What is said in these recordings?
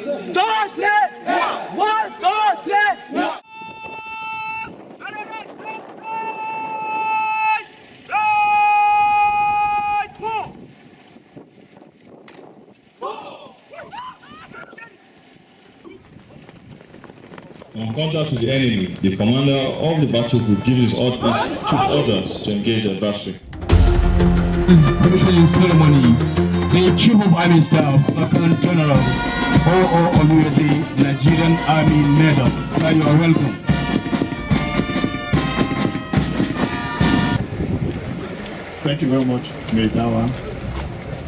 On contact with the enemy, the commander of the battlefield gives his orders to engage the adversary. This commissioning ceremony, the Chief of Army Staff, Lieutenant General Oluyede, Nigerian Army Medal. Sir, you are welcome. Thank you very much, Medawa.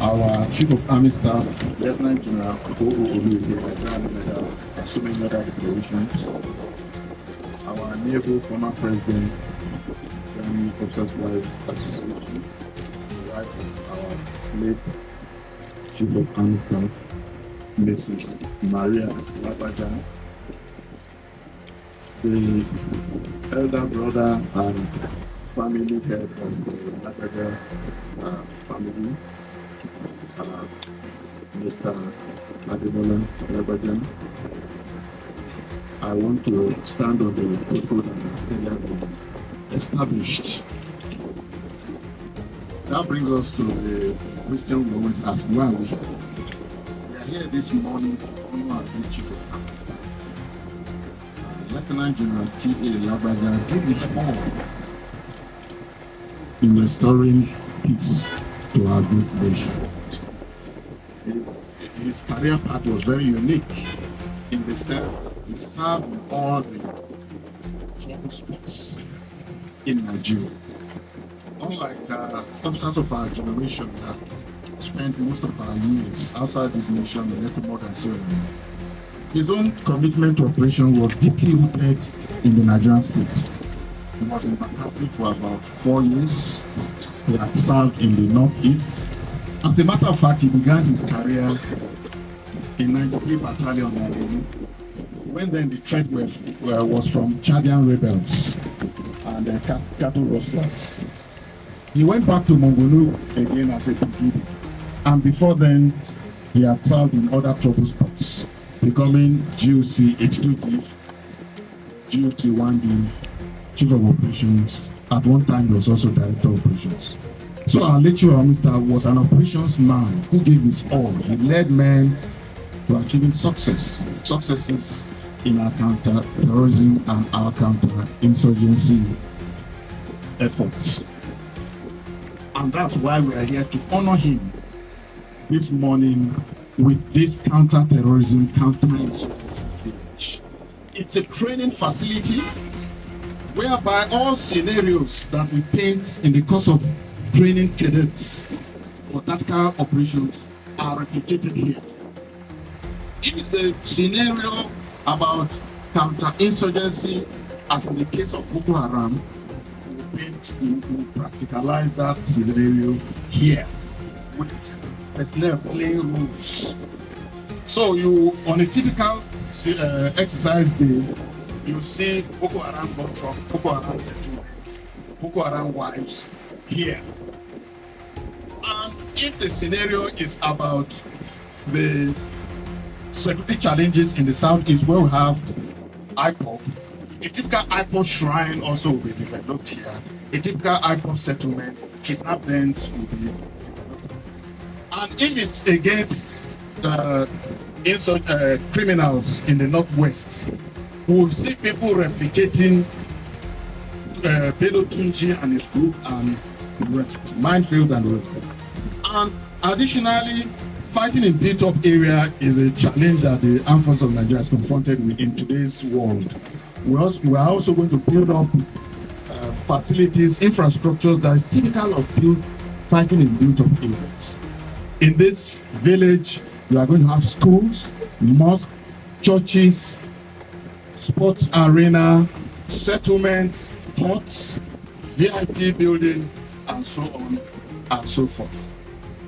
Our Chief of Army Staff, Lieutenant General Oluyede, Nigerian Medal, assuming other declarations. Our naval former president, Army Officers' Wives Association, our late Chief of Army Staff, Mrs. Maria Lagbaja, the elder brother and family head of the Lagbaja family, Mr. Lagbaja. I want to stand on the protocol that has been established. That brings us to the question we always ask, why are we here? We are here this morning to honor our great Chief of Army Staff. Lieutenant General T.A. Lagbaja gave his all in restoring peace to our great nation. His career path was very unique in the sense that he served in all the trouble spots in Nigeria. Unlike officers of our generation that spent most of our years outside this nation in little more than 7 years, his own commitment to operation was deeply rooted in the Nigerian state. He was in Bakassi for about 4 years. He had served in the Northeast. As a matter of fact, he began his career in 93 Battalion, when then the threat was from Chadian rebels and cattle rustlers. He went back to Mongolu again as a brigadier, and before then, he had served in other trouble spots, becoming GOC 82D, GOC 1D, Chief of Operations. At one time, he was also Director of Operations. So our late Chief of Army Staff was an operations man who gave his all. He led men to achieving successes in our counter-terrorism and our counter-insurgency efforts. And that's why we are here to honor him this morning with this counter-terrorism, counter-insurgency village. It's a training facility whereby all scenarios that we paint in the course of training cadets for tactical operations are replicated here. If it's a scenario about counter-insurgency, as in the case of Boko Haram, we practicalize that scenario here with personnel playing roles. So you, on a typical exercise day, you see Boko Haram gun truck, Boko Haram settlement, Boko Haram wives here. And if the scenario is about the security challenges in the southeast, where we have IPOP, a typical IPOP shrine also will be developed here. A typical IPOP settlement, kidnap dens will be developed. And if it's against criminals in the northwest, we'll see people replicating Bello Tunji and his group and the rest, minefields and the rest. And additionally, fighting in built-up area is a challenge that the armed forces of Nigeria is confronted with in today's world. We are also going to build up facilities, infrastructures that is typical of fighting in built-up areas. In this village, we are going to have schools, mosques, churches, sports arena, settlements, ports, VIP building, and so on and so forth.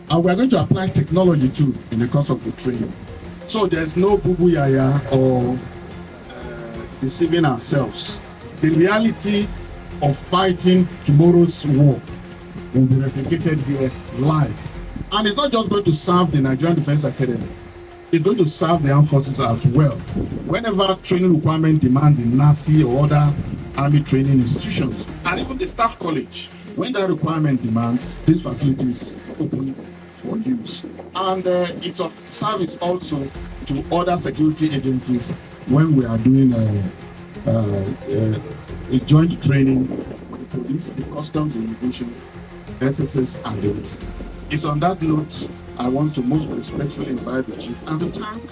And we are going to apply technology too in the course of the training. So there's no boo-boo yaya or deceiving ourselves. The reality of fighting tomorrow's war will be replicated here live. And it's not just going to serve the Nigerian Defense Academy. It's going to serve the armed forces as well. Whenever training requirement demands in NASI or other army training institutions, and even the staff college, when that requirement demands, this facility is open for use. And it's of service also to other security agencies when we are doing a joint training with the police, the customs, immigration, SSS, and the rest. It's on that note I want to most respectfully invite the chief and to thank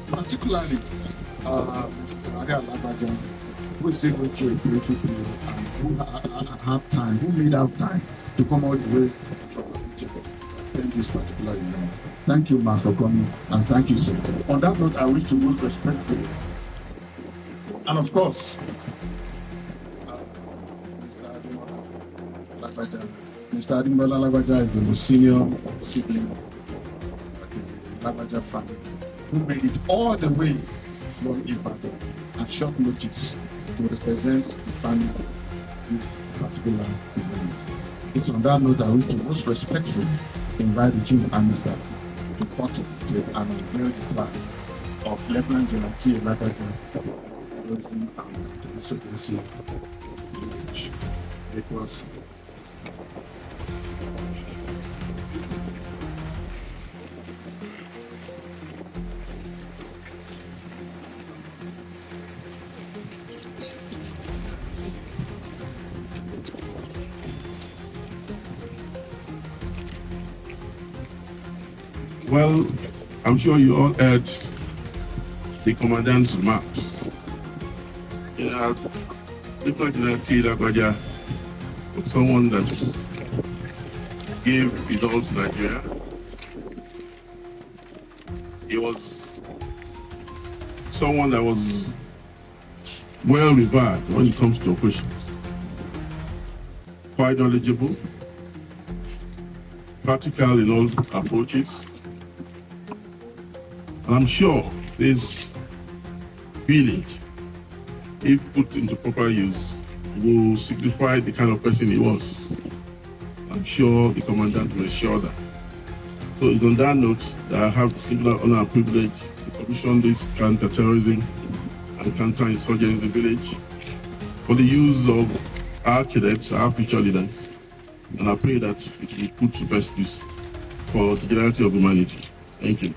particularly Mr. Taoreed Lagbaja, who is able to a briefing period and who had time, who made out time to come all the way from this particular event. Thank you, Ma, for coming, and thank you, sir. On that note, I wish to most respectfully, and of course, Mr. Adimola Lagbaja is the most senior sibling of the Lagbaja family, who made it all the way from Ibadan at short notice to represent the family in this particular event. It's on that note I wish to most respectfully invite the Chief Army Staff to participate and unveil the flag of Lieutenant General T. Lagbaja, Olufemi and the Secretary village. It was well, I'm sure you all heard the commandant's remarks. You know, Lieutenant General T. Lagbaja was someone that gave it all to Nigeria. He was someone that was well revered when it comes to operations. Quite knowledgeable, practical in all approaches. And I'm sure this village, if put into proper use, will signify the kind of person he was. I'm sure the commandant will assure that. So it's on that note that I have the singular honor and privilege to commission this counter-terrorism and counter-insurgency village for the use of our cadets, our future leaders. And I pray that it will be put to best use for the generality of humanity. Thank you.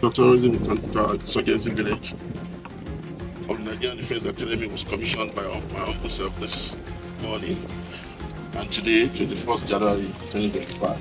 Counter-Terrorism and Counter-Insurgency Village of the Nigerian Defense Academy was commissioned by my humble self this morning, and today, 21st January 2025.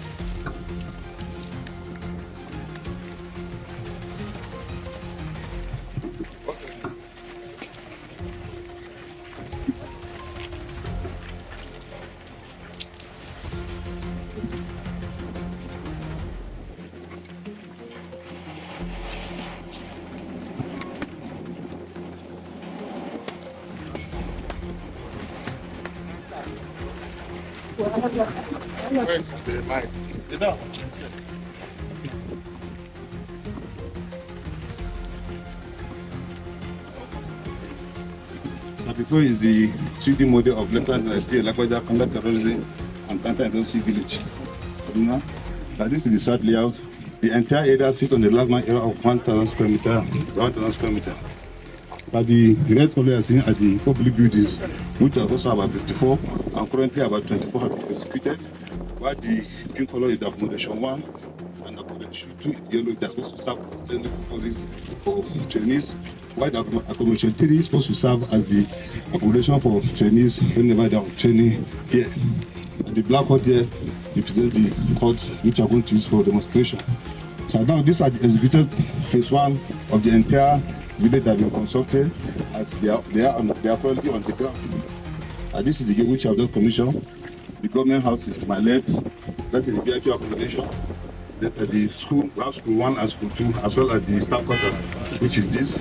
So before is the 3D model of Lieutenant General Lagbaja Counter-Terrorism and Counter-Insurgency Village. Kaduna. This is the south layout. The entire area sits on the landmark area of 1,000 square meter, 1,000 square meter. But the red color are seen at the public buildings, which are also about 54, and currently about 24 have been executed. While the green color is the accommodation 1, and accommodation 2 is yellow, that's supposed to serve as training purposes for trainees. While the accommodation 3 is supposed to serve as the accommodation for trainees whenever they are training here. And the black court here represents the courts which are going to use for demonstration. So now these are the executed phase 1 of the entire village that have been constructed, as they are currently on the ground. And this is the gate which I have just commissioned. The government house is to my left. That is the VIP accommodation. The school, we have school 1 and school 2, as well as the staff quarters, which is this.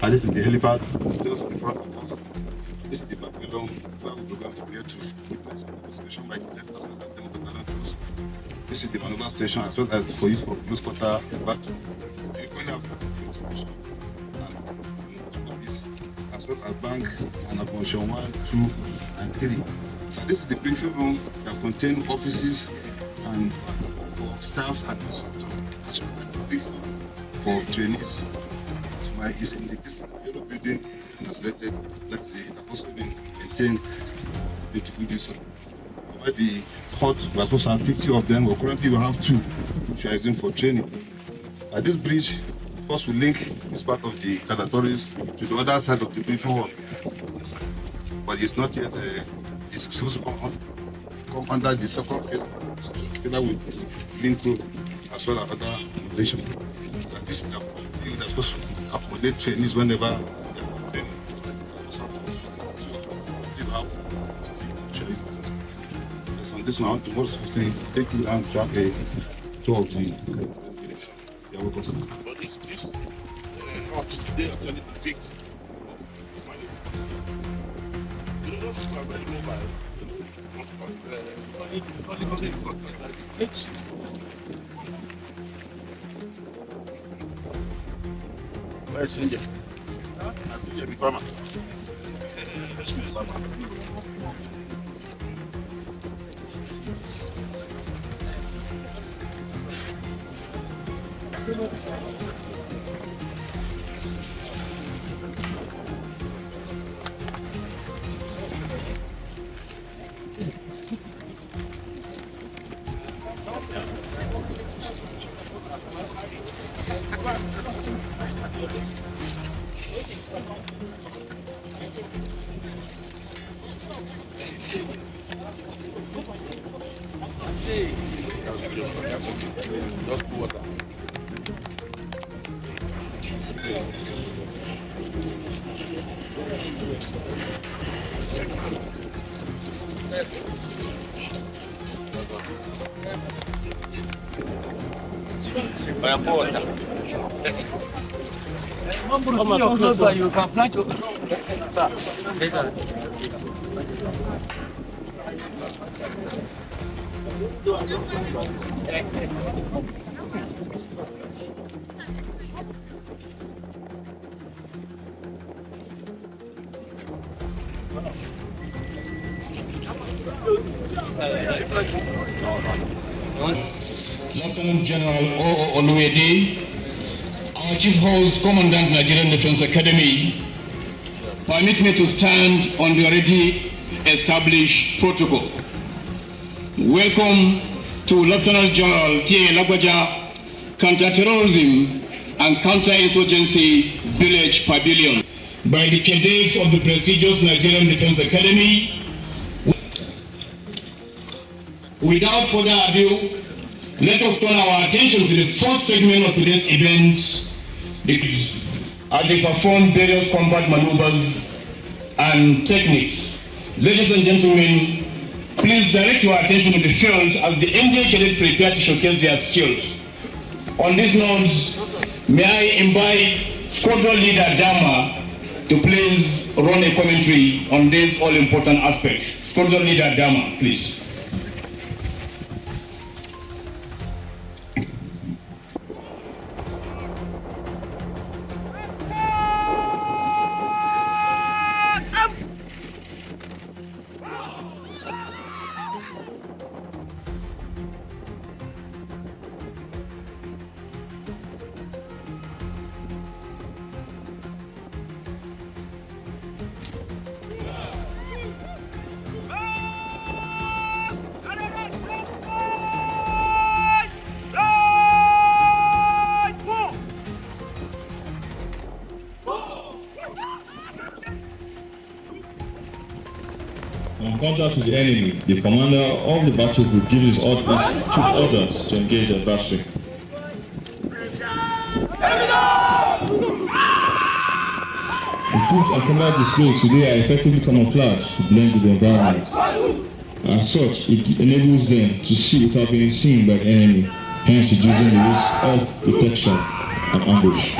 And this is the helipad just in front of us. This is the pavilion where we are going to be here to witness the demonstration by Cadets as well as Democratic. This is the maneuver station as well as for use for close quarter battle. currently have stations and office, as well as bank and function 1, 2, and 3. And this is the briefing room that contains offices and for staffs and instructors, as well as the briefing for trainees. So is in the distance yellow building that's rated, that has also been maintained to good use. Where the hut, we're supposed to have 50 of them, but currently we have 2, which are using for training. At this bridge, of course, we link this part of the cadatories to the other side of the briefing hall. But it's not yet, it's supposed to come under the second phase, together with the link road, as well as other regulations. This is the supposed to accommodate trainees whenever they are training. You have this one, to most take you and track a tour of the village. You are welcome, sir. But this not today actually big. You don't have to come very mobile. Where's India? That's India, big farmer. Come closer, you can flank your... Sir, later. Lieutenant General Oluyede, our Chief Host Commandant Nigerian Defense Academy, permit me to stand on the already established protocol. Welcome to Lieutenant General Taoreed Lagbaja, Counter-Terrorism and Counter-Insurgency Village Pavilion by the cadets of the prestigious Nigerian Defense Academy. Without further ado, let us turn our attention to the first segment of today's event as they perform various combat maneuvers and techniques. Ladies and gentlemen, please direct your attention to the field as the NDA Cadets prepare to showcase their skills. On this note, may I invite Squadron Leader Dama to please run a commentary on this all-important aspect. Squadron Leader Dama, please. On contact with the enemy, the commander of the battlegroup gives his orders to engage the adversary. The troops on combat display today are effectively camouflaged to blend with the environment. As such, it enables them to see without being seen by the enemy, hence reducing the risk of detection and ambush.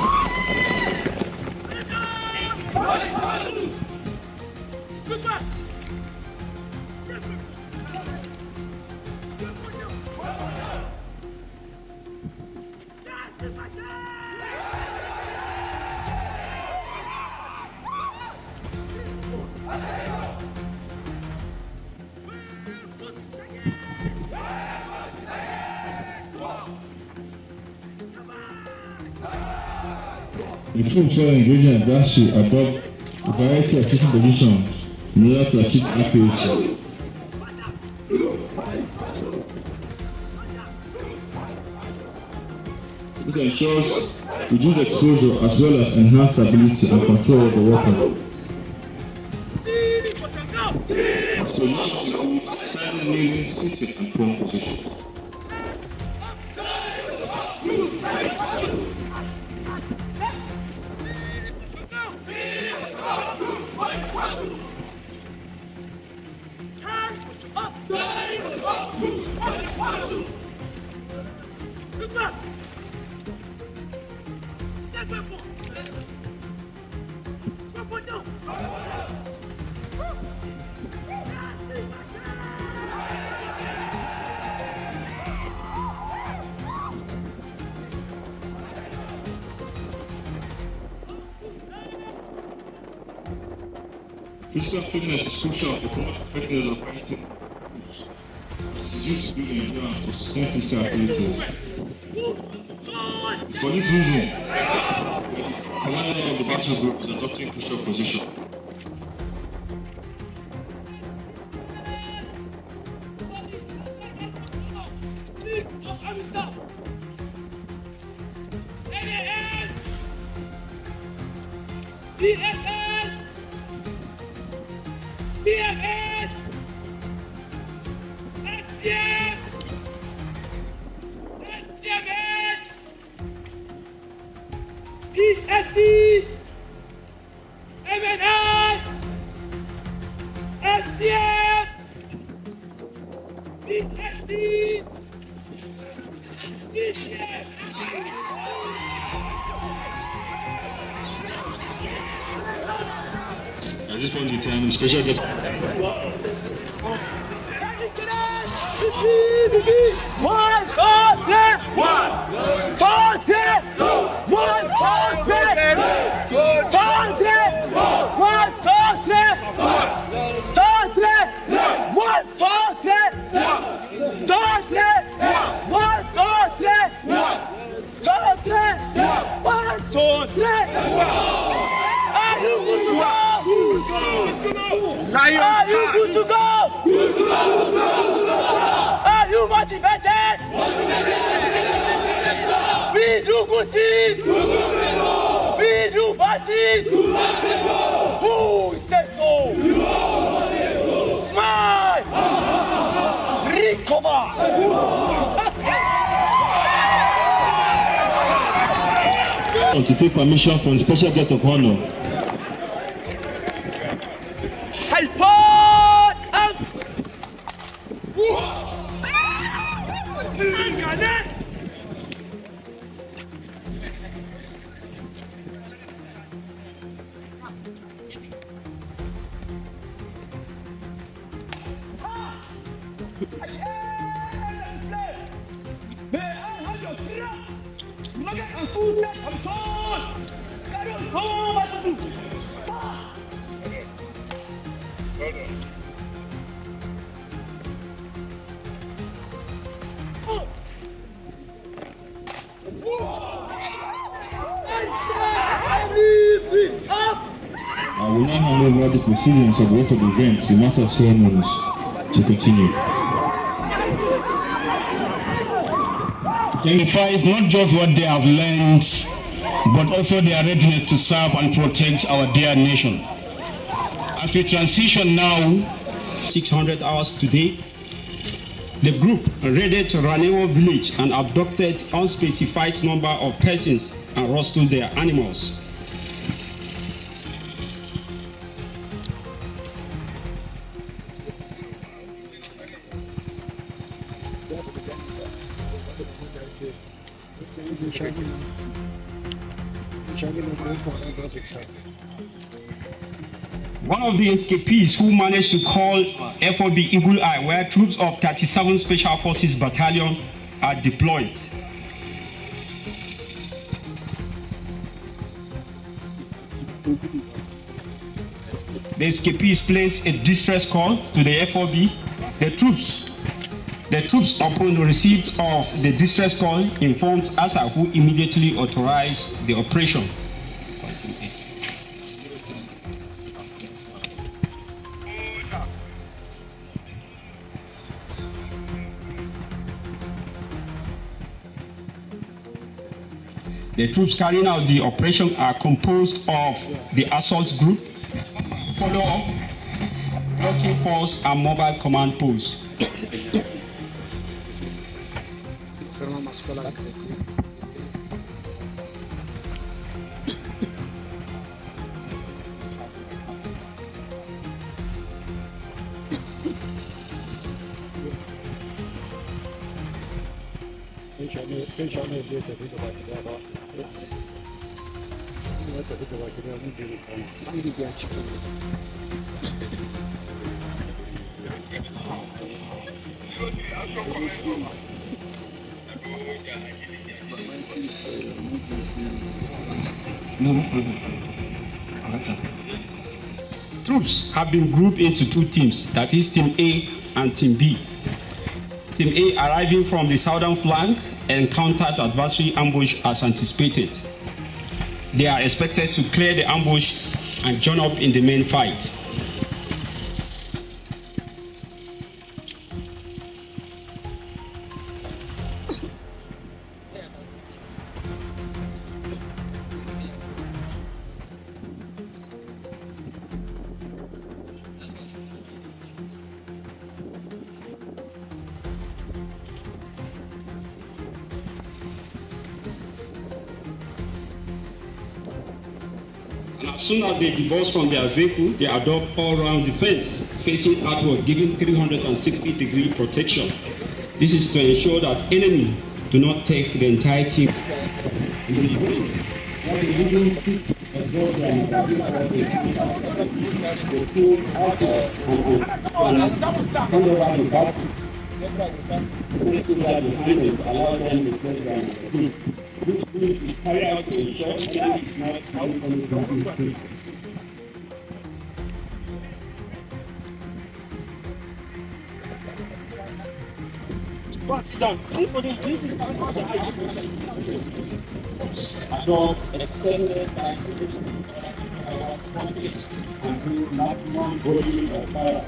The troops were engaging and asked to adopt a variety of teaching positions in order to achieve accuracy. This ensures reduced exposure as well as enhanced ability and control of the weapon. Solutions include standing, kneeling, sitting, and prone position. Physical fitness is crucial for promoting effectiveness of fighting. It is used to build endurance for sustained physical activities. For this reason, the commander of the battle group is adopting crucial position. At this point in time, the special guest. Are you good to go? Good to go. Are you motivated? We do good things. We do bad things. Who says so? Smile. Recover. To take permission from the special guest of honor. I will now hand over the proceedings of the rest of the event to the Master of Ceremonies to continue. Signifies not just what they have learned, but also their readiness to serve and protect our dear nation. As we transition now, 600 hours today, the group raided Ranewo village and abducted unspecified number of persons and rustled their animals. One of the escapees who managed to call FOB Eagle Eye, where troops of 37 Special Forces Battalion are deployed. The escapees placed a distress call to the FOB. The troops, upon the receipt of the distress call, informed ASA, who immediately authorized the operation. The troops carrying out the operation are composed of the assault group, follow-up, blocking force, and mobile command post. Troops have been grouped into two teams, that is Team A and Team B. Team A arriving from the southern flank and countered adversary ambush as anticipated. They are expected to clear the ambush and join up in the main fight. As soon as they divorce from their vehicle, they adopt all-round defense, facing outward, giving 360-degree protection. This is to ensure that enemy do not take the entirety. Sit down. Adopt extended and do maximum volume of fire.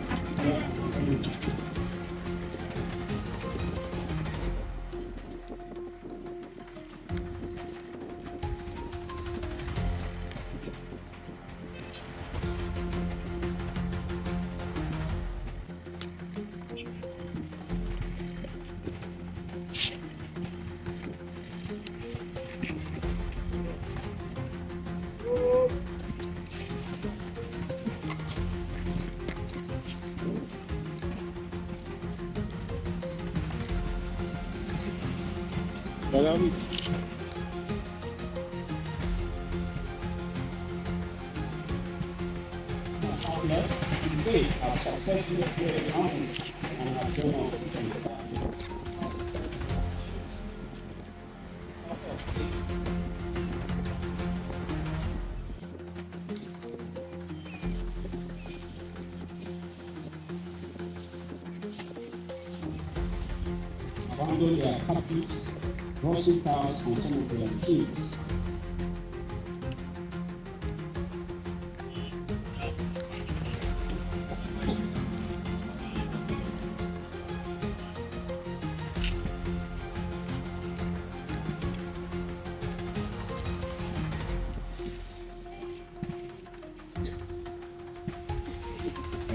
Abandon their captives, rushing cars, and some of their skills.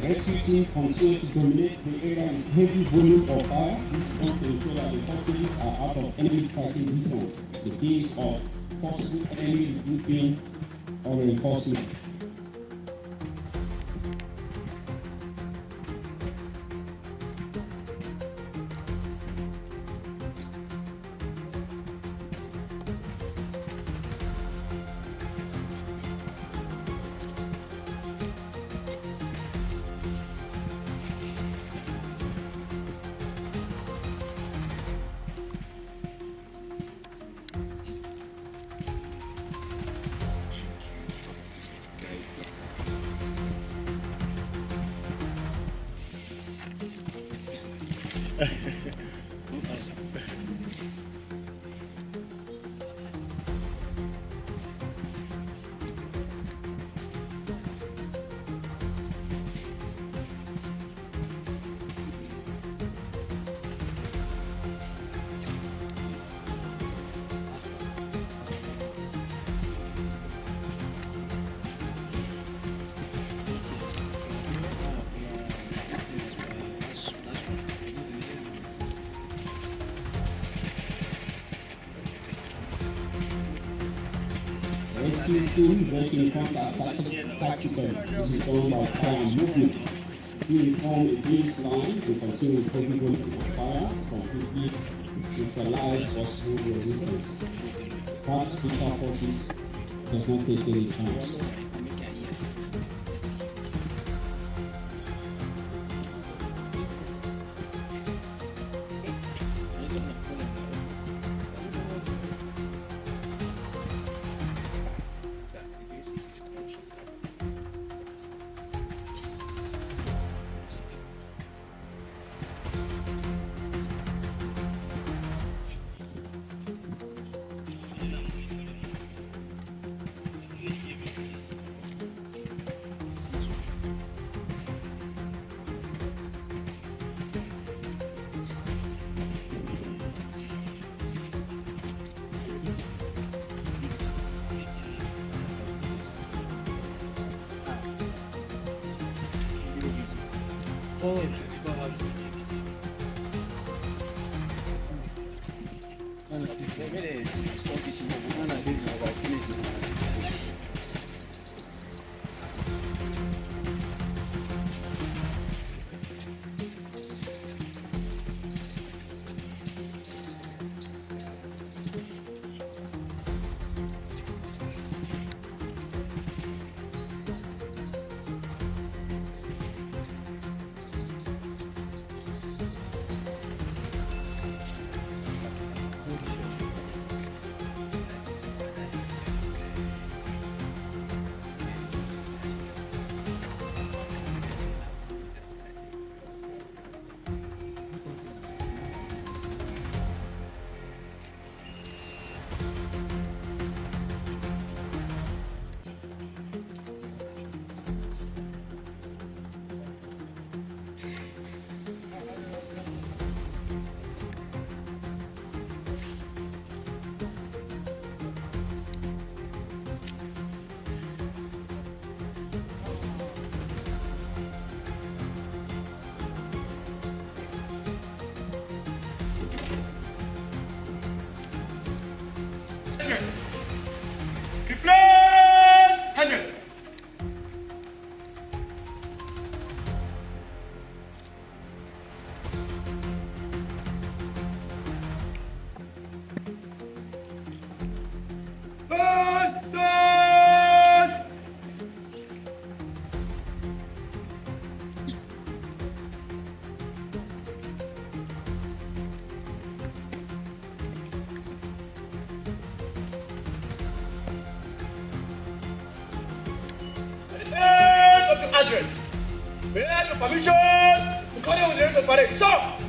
Rescue team continue to dominate the area with heavy volume of fire. This helps to ensure that the hostages are out of enemy striking distance in case of possible enemy regrouping or reinforcement. facilitating breaking contact tactical. This is done by fire and movement. We form a baseline to continue capable of fire completely neutralize possible resistance. Perhaps special forces does not take any chance. May I have your permission to carry on the rest of the parade? Stop!